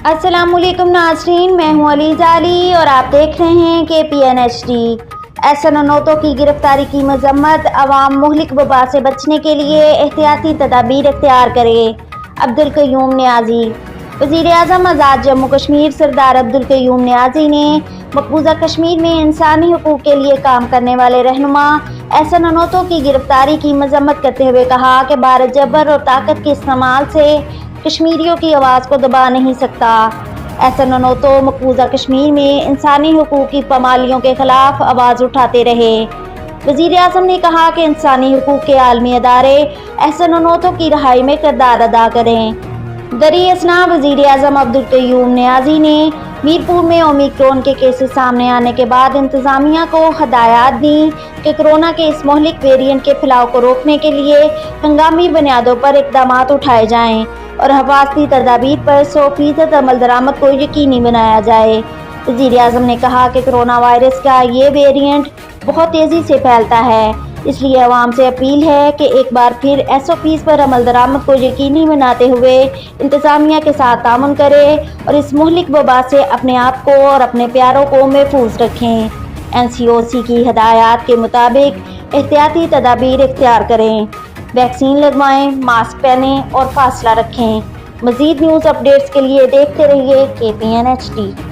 अस्सलाम वालेकुम नाज़रीन, मैं हूँ अलीज़ा अली और आप देख रहे हैं KPNHD। एहसानोतो की गिरफ्तारी की मजम्मत, अवाम मुहलिक वबा से बचने के लिए एहतियाती तदाबीर इख्तियार करें। अब्दुल क़य्यूम नियाज़ी। वज़ीर-ए-आज़म आज़ाद जम्मू कश्मीर सरदार अब्दुल क़य्यूम नियाज़ी ने मकबूजा कश्मीर में इंसानी हुकूक के लिए काम करने वाले रहनुमा एहसानोतो की गिरफ्तारी की मजम्मत करते हुए कहा कि भारत जबर और ताकत के इस्तेमाल से कश्मीरियों की आवाज़ को दबा नहीं सकता। एहसानोतो मकबूजा कश्मीर में इंसानी हुकूक की पामालियों के खिलाफ आवाज़ उठाते रहे। वज़ीर-ए-आज़म ने कहा कि इंसानी हुकूक के आलमी अदारे एहसानोतो की रहाई में किरदार अदा करें। दरी असना वज़ीर-ए-आज़म अब्दुल क़य्यूम नियाज़ी ने मीरपुर में ओमिक्रॉन के केसेस सामने आने के बाद इंतज़ामिया को हदायत दी कि कोरोना के इस मोहलिक वेरिएंट के फैलाव को रोकने के लिए हंगामी बुनियादों पर इक़दाम उठाए जाएँ और हिफाजती तदाबीर पर 100% अमल दरामद को यकीनी बनाया जाए। वज़ीर-ए-आज़म ने कहा कि कोरोना वायरस का ये वेरिएंट बहुत तेज़ी से फैलता है, इसलिए अवाम से अपील है कि एक बार फिर SOPs पर अमल दरामद को यकीनी बनाते हुए इंतज़ामिया के साथ तामुन करें और इस मुहलिक वबा से अपने आप को और अपने प्यारों को महफूज रखें। NCOC की हदायत के मुताबिक एहतियाती तदाबीर इख्तियार करें, वैक्सीन लगवाएं, मास्क पहनें और फासला रखें। मज़ीद न्यूज़ अपडेट्स के लिए देखते रहिए KPNHD।